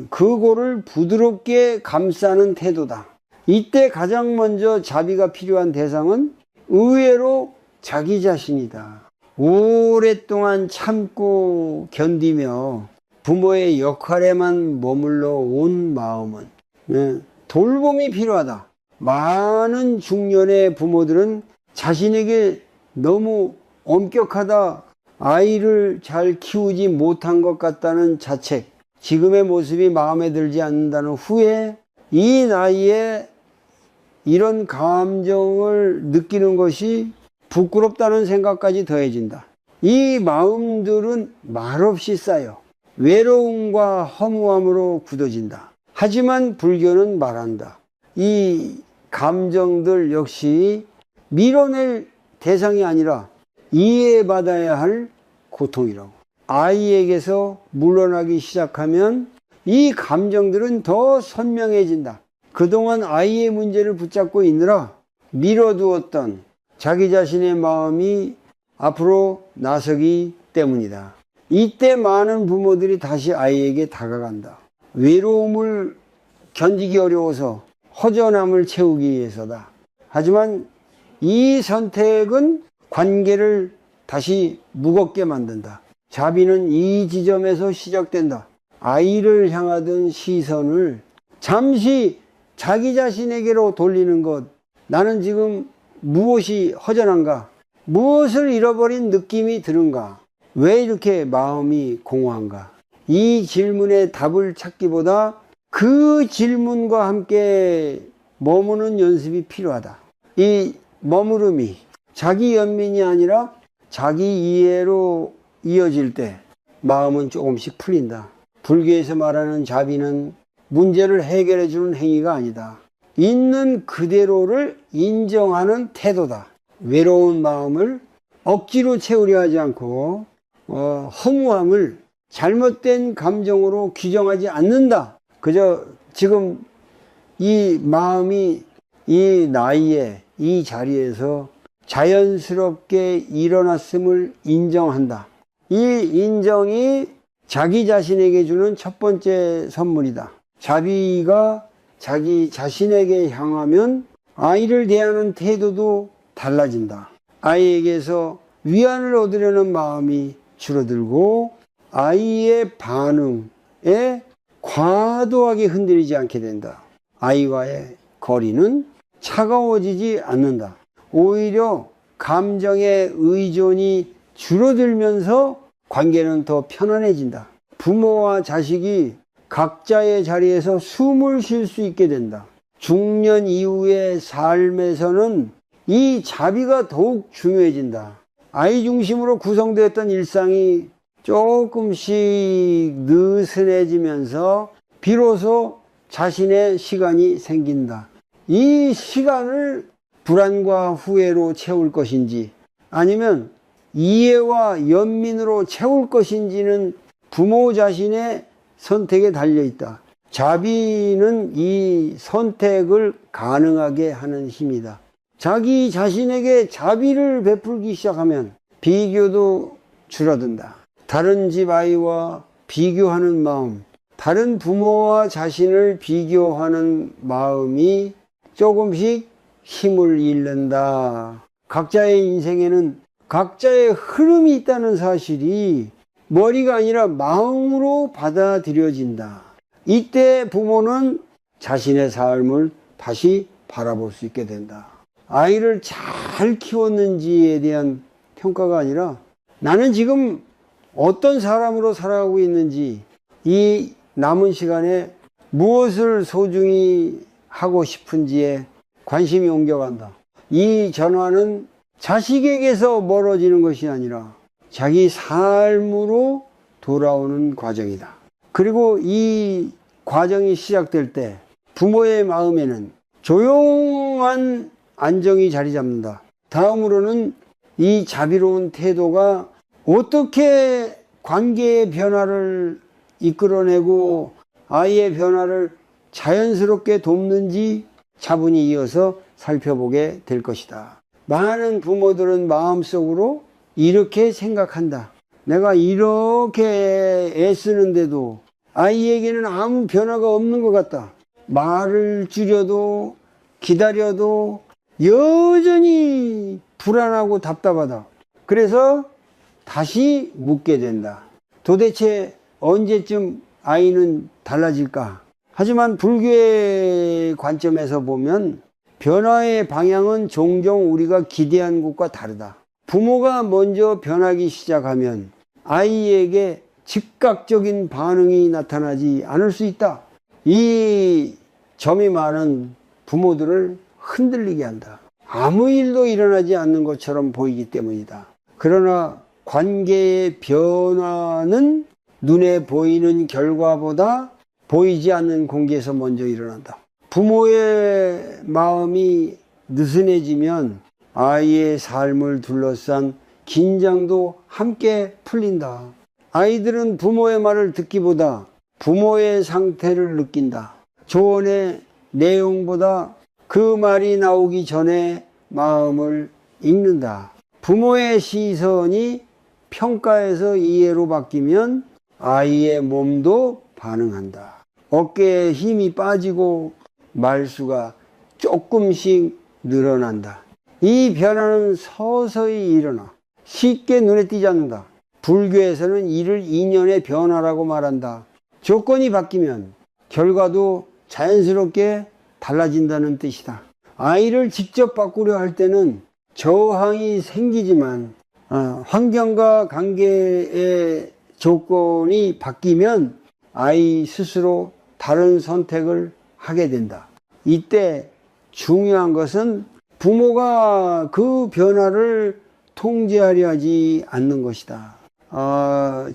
그 고를 부드럽게 감싸는 태도다. 이때 가장 먼저 자비가 필요한 대상은 의외로 자기 자신이다. 오랫동안 참고 견디며 부모의 역할에만 머물러 온 마음은 돌봄이 필요하다. 많은 중년의 부모들은 자신에게 너무 엄격하다, 아이를 잘 키우지 못한 것 같다는 자책, 지금의 모습이 마음에 들지 않는다는 후회, 이 나이에 이런 감정을 느끼는 것이 부끄럽다는 생각까지 더해진다. 이 마음들은 말없이 쌓여 외로움과 허무함으로 굳어진다. 하지만 불교는 말한다. 이 감정들 역시 밀어낼 대상이 아니라 이해받아야 할 고통이라고. 아이에게서 물러나기 시작하면 이 감정들은 더 선명해진다. 그동안 아이의 문제를 붙잡고 있느라 밀어두었던 자기 자신의 마음이 앞으로 나서기 때문이다. 이때 많은 부모들이 다시 아이에게 다가간다. 외로움을 견디기 어려워서 허전함을 채우기 위해서다. 하지만 이 선택은 관계를 다시 무겁게 만든다. 자비는 이 지점에서 시작된다. 아이를 향하던 시선을 잠시 자기 자신에게로 돌리는 것. 나는 지금 무엇이 허전한가? 무엇을 잃어버린 느낌이 드는가? 왜 이렇게 마음이 공허한가? 이 질문에 답을 찾기보다 그 질문과 함께 머무는 연습이 필요하다. 이 머무름이 자기 연민이 아니라 자기 이해로 이어질 때 마음은 조금씩 풀린다. 불교에서 말하는 자비는 문제를 해결해 주는 행위가 아니다. 있는 그대로를 인정하는 태도다. 외로운 마음을 억지로 채우려 하지 않고 허무함을 잘못된 감정으로 규정하지 않는다. 그저 지금 이 마음이 이 나이에 이 자리에서 자연스럽게 일어났음을 인정한다. 이 인정이 자기 자신에게 주는 첫 번째 선물이다. 자비가 자기 자신에게 향하면 아이를 대하는 태도도 달라진다. 아이에게서 위안을 얻으려는 마음이 줄어들고 아이의 반응에 과도하게 흔들리지 않게 된다. 아이와의 거리는 차가워지지 않는다. 오히려 감정의 의존이 줄어들면서 관계는 더 편안해진다. 부모와 자식이 각자의 자리에서 숨을 쉴 수 있게 된다. 중년 이후의 삶에서는 이 자비가 더욱 중요해진다. 아이 중심으로 구성되었던 일상이 조금씩 느슨해지면서 비로소 자신의 시간이 생긴다. 이 시간을 불안과 후회로 채울 것인지 아니면 이해와 연민으로 채울 것인지는 부모 자신의 선택에 달려있다. 자비는 이 선택을 가능하게 하는 힘이다. 자기 자신에게 자비를 베풀기 시작하면 비교도 줄어든다. 다른 집 아이와 비교하는 마음, 다른 부모와 자신을 비교하는 마음이 조금씩 힘을 잃는다. 각자의 인생에는 각자의 흐름이 있다는 사실이 머리가 아니라 마음으로 받아들여진다. 이때 부모는 자신의 삶을 다시 바라볼 수 있게 된다. 아이를 잘 키웠는지에 대한 평가가 아니라 나는 지금 어떤 사람으로 살아가고 있는지, 이 남은 시간에 무엇을 소중히 하고 싶은지에 관심이 옮겨간다. 이 전환은 자식에게서 멀어지는 것이 아니라 자기 삶으로 돌아오는 과정이다. 그리고 이 과정이 시작될 때 부모의 마음에는 조용한 안정이 자리 잡는다. 다음으로는 이 자비로운 태도가 어떻게 관계의 변화를 이끌어내고 아이의 변화를 자연스럽게 돕는지 차분히 이어서 살펴보게 될 것이다. 많은 부모들은 마음속으로 이렇게 생각한다. 내가 이렇게 애쓰는데도 아이에게는 아무 변화가 없는 것 같다. 말을 줄여도 기다려도 여전히 불안하고 답답하다. 그래서 다시 묻게 된다. 도대체 언제쯤 아이는 달라질까? 하지만 불교의 관점에서 보면 변화의 방향은 종종 우리가 기대한 것과 다르다. 부모가 먼저 변하기 시작하면 아이에게 즉각적인 반응이 나타나지 않을 수 있다. 이 점이 많은 부모들을 흔들리게 한다. 아무 일도 일어나지 않는 것처럼 보이기 때문이다. 그러나 관계의 변화는 눈에 보이는 결과보다 보이지 않는 공기에서 먼저 일어난다. 부모의 마음이 느슨해지면 아이의 삶을 둘러싼 긴장도 함께 풀린다. 아이들은 부모의 말을 듣기보다 부모의 상태를 느낀다. 조언의 내용보다 그 말이 나오기 전에 마음을 읽는다. 부모의 시선이 평가에서 이해로 바뀌면 아이의 몸도 반응한다. 어깨에 힘이 빠지고 말수가 조금씩 늘어난다. 이 변화는 서서히 일어나 쉽게 눈에 띄지 않는다. 불교에서는 이를 인연의 변화라고 말한다. 조건이 바뀌면 결과도 자연스럽게 달라진다는 뜻이다. 아이를 직접 바꾸려 할 때는 저항이 생기지만 환경과 관계의 조건이 바뀌면 아이 스스로 다른 선택을 하게 된다. 이때 중요한 것은 부모가 그 변화를 통제하려 하지 않는 것이다.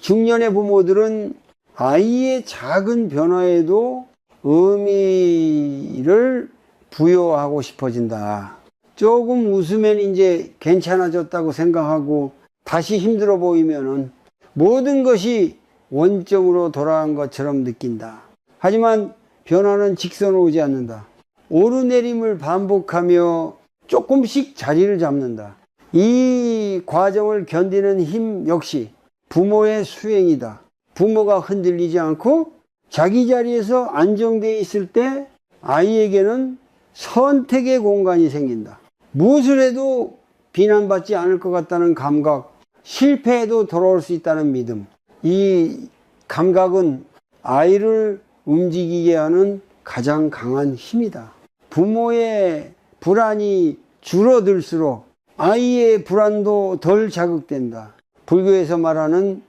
중년의 부모들은 아이의 작은 변화에도 의미를 부여하고 싶어진다. 조금 웃으면 이제 괜찮아졌다고 생각하고 다시 힘들어 보이면은 모든 것이 원점으로 돌아간 것처럼 느낀다. 하지만 변화는 직선으로 오지 않는다. 오르내림을 반복하며 조금씩 자리를 잡는다. 이 과정을 견디는 힘 역시 부모의 수행이다. 부모가 흔들리지 않고 자기 자리에서 안정되어 있을 때 아이에게는 선택의 공간이 생긴다. 무엇을 해도 비난받지 않을 것 같다는 감각, 실패해도 돌아올 수 있다는 믿음. 이 감각은 아이를 움직이게 하는 가장 강한 힘이다. 부모의 불안이 줄어들수록 아이의 불안도 덜 자극된다. 불교에서 말하는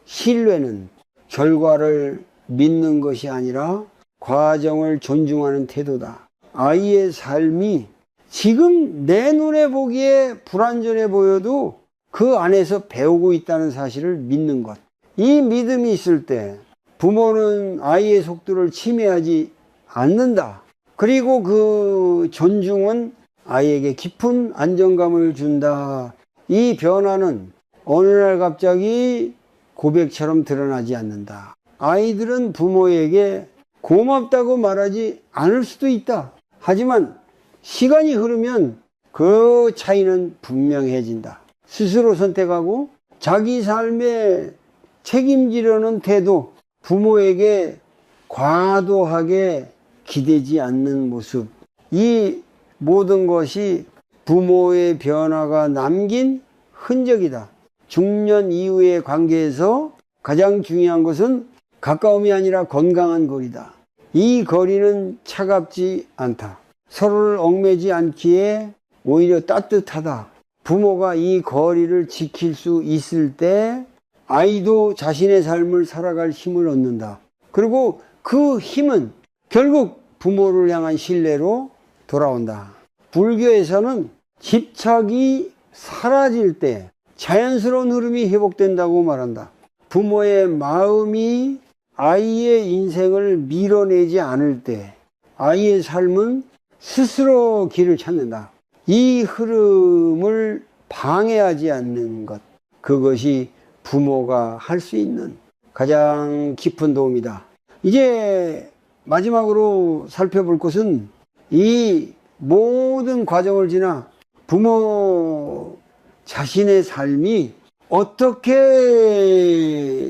신뢰는 결과를 믿는 것이 아니라 과정을 존중하는 태도다. 아이의 삶이 지금 내 눈에 보기에 불완전해 보여도 그 안에서 배우고 있다는 사실을 믿는 것. 이 믿음이 있을 때 부모는 아이의 속도를 침해하지 않는다. 그리고 그 존중은 아이에게 깊은 안정감을 준다. 이 변화는 어느 날 갑자기 고백처럼 드러나지 않는다. 아이들은 부모에게 고맙다고 말하지 않을 수도 있다. 하지만 시간이 흐르면 그 차이는 분명해진다. 스스로 선택하고 자기 삶에 책임지려는 태도, 부모에게 과도하게 기대지 않는 모습, 이 모든 것이 부모의 변화가 남긴 흔적이다. 중년 이후의 관계에서 가장 중요한 것은 가까움이 아니라 건강한 거리다. 이 거리는 차갑지 않다. 서로를 얽매지 않기에 오히려 따뜻하다. 부모가 이 거리를 지킬 수 있을 때 아이도 자신의 삶을 살아갈 힘을 얻는다. 그리고 그 힘은 결국 부모를 향한 신뢰로 돌아온다. 불교에서는 집착이 사라질 때 자연스러운 흐름이 회복된다고 말한다. 부모의 마음이 아이의 인생을 밀어내지 않을 때 아이의 삶은 스스로 길을 찾는다. 이 흐름을 방해하지 않는 것, 그것이 부모가 할 수 있는 가장 깊은 도움이다. 이제 마지막으로 살펴볼 것은 이 모든 과정을 지나 부모 자신의 삶이 어떻게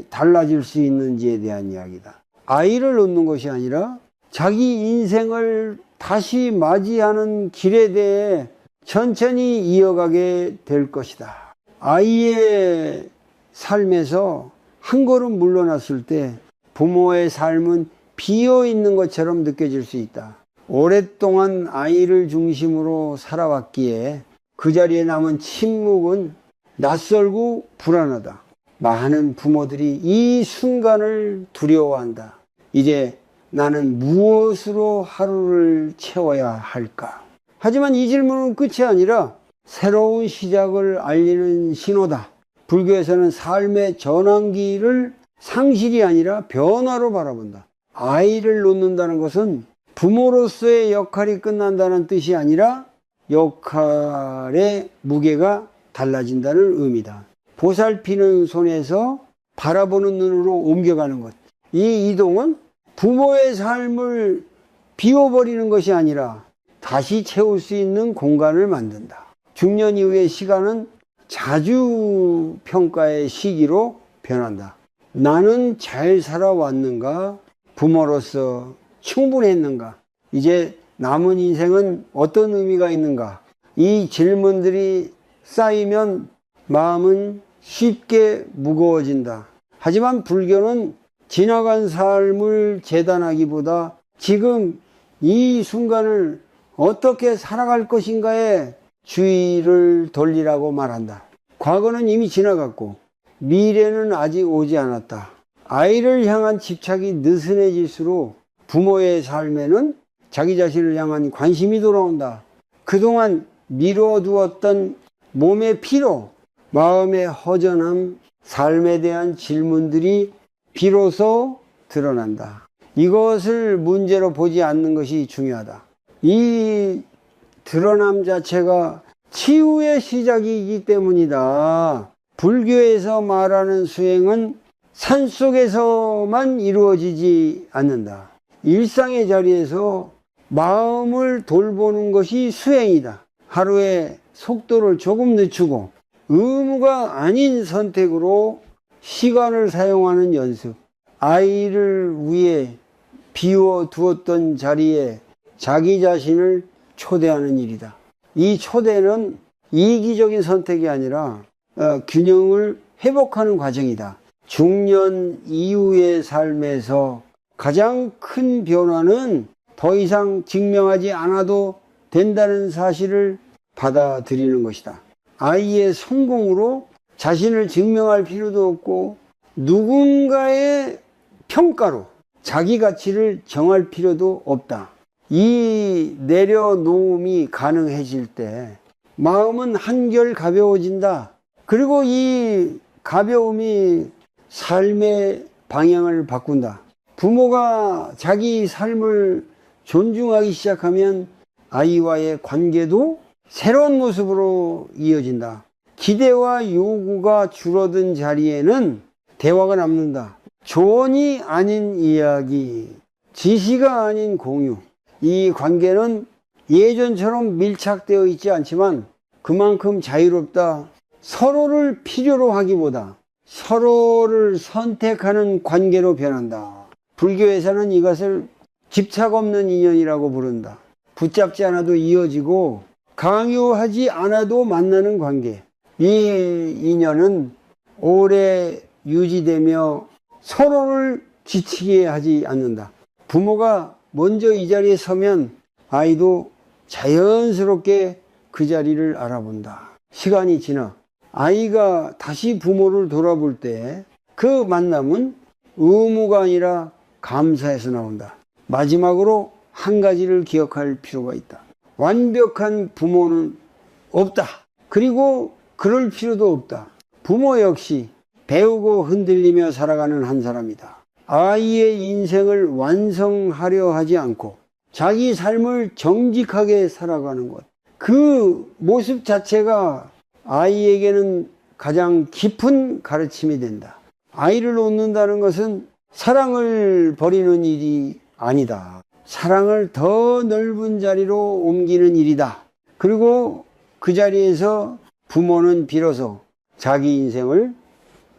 달라질 수 있는지에 대한 이야기다. 아이를 놓는 것이 아니라 자기 인생을 다시 맞이하는 길에 대해 천천히 이어가게 될 것이다. 아이의 삶에서 한 걸음 물러났을 때 부모의 삶은 비어 있는 것처럼 느껴질 수 있다. 오랫동안 아이를 중심으로 살아왔기에 그 자리에 남은 침묵은 낯설고 불안하다. 많은 부모들이 이 순간을 두려워한다. 이제 나는 무엇으로 하루를 채워야 할까? 하지만 이 질문은 끝이 아니라 새로운 시작을 알리는 신호다. 불교에서는 삶의 전환기를 상실이 아니라 변화로 바라본다. 아이를 놓는다는 것은 부모로서의 역할이 끝난다는 뜻이 아니라 역할의 무게가 달라진다는 의미다. 보살피는 손에서 바라보는 눈으로 옮겨가는 것. 이 이동은 부모의 삶을 비워버리는 것이 아니라 다시 채울 수 있는 공간을 만든다. 중년 이후의 시간은 자주 평가의 시기로 변한다. 나는 잘 살아왔는가? 부모로서 충분했는가? 이제 남은 인생은 어떤 의미가 있는가? 이 질문들이 쌓이면 마음은 쉽게 무거워진다. 하지만 불교는 지나간 삶을 재단하기보다 지금 이 순간을 어떻게 살아갈 것인가에 주의를 돌리라고 말한다. 과거는 이미 지나갔고 미래는 아직 오지 않았다. 아이를 향한 집착이 느슨해질수록 부모의 삶에는 자기 자신을 향한 관심이 돌아온다. 그동안 미뤄두었던 몸의 피로, 마음의 허전함, 삶에 대한 질문들이 비로소 드러난다. 이것을 문제로 보지 않는 것이 중요하다. 이 드러남 자체가 치유의 시작이기 때문이다. 불교에서 말하는 수행은 산속에서만 이루어지지 않는다. 일상의 자리에서 마음을 돌보는 것이 수행이다. 하루에 속도를 조금 늦추고 의무가 아닌 선택으로 시간을 사용하는 연습. 아이를 위해 비워두었던 자리에 자기 자신을 초대하는 일이다. 이 초대는 이기적인 선택이 아니라 균형을 회복하는 과정이다. 중년 이후의 삶에서 가장 큰 변화는 더 이상 증명하지 않아도 된다는 사실을 받아들이는 것이다. 아이의 성공으로 자신을 증명할 필요도 없고 누군가의 평가로 자기 가치를 정할 필요도 없다. 이 내려놓음이 가능해질 때 마음은 한결 가벼워진다. 그리고 이 가벼움이 삶의 방향을 바꾼다. 부모가 자기 삶을 존중하기 시작하면 아이와의 관계도 새로운 모습으로 이어진다. 기대와 요구가 줄어든 자리에는 대화가 남는다. 조언이 아닌 이야기, 지시가 아닌 공유. 이 관계는 예전처럼 밀착되어 있지 않지만 그만큼 자유롭다. 서로를 필요로 하기보다 서로를 선택하는 관계로 변한다. 불교에서는 이것을 집착 없는 인연이라고 부른다. 붙잡지 않아도 이어지고 강요하지 않아도 만나는 관계. 이 인연은 오래 유지되며 서로를 지치게 하지 않는다. 부모가 먼저 이 자리에 서면 아이도 자연스럽게 그 자리를 알아본다. 시간이 지나 아이가 다시 부모를 돌아볼 때 그 만남은 의무가 아니라 감사에서 나온다. 마지막으로 한 가지를 기억할 필요가 있다. 완벽한 부모는 없다. 그리고 그럴 필요도 없다. 부모 역시 배우고 흔들리며 살아가는 한 사람이다. 아이의 인생을 완성하려 하지 않고 자기 삶을 정직하게 살아가는 것. 그 모습 자체가 아이에게는 가장 깊은 가르침이 된다. 아이를 놓는다는 것은 사랑을 버리는 일이 아니다. 사랑을 더 넓은 자리로 옮기는 일이다. 그리고 그 자리에서 부모는 비로소 자기 인생을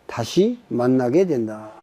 다시 만나게 된다.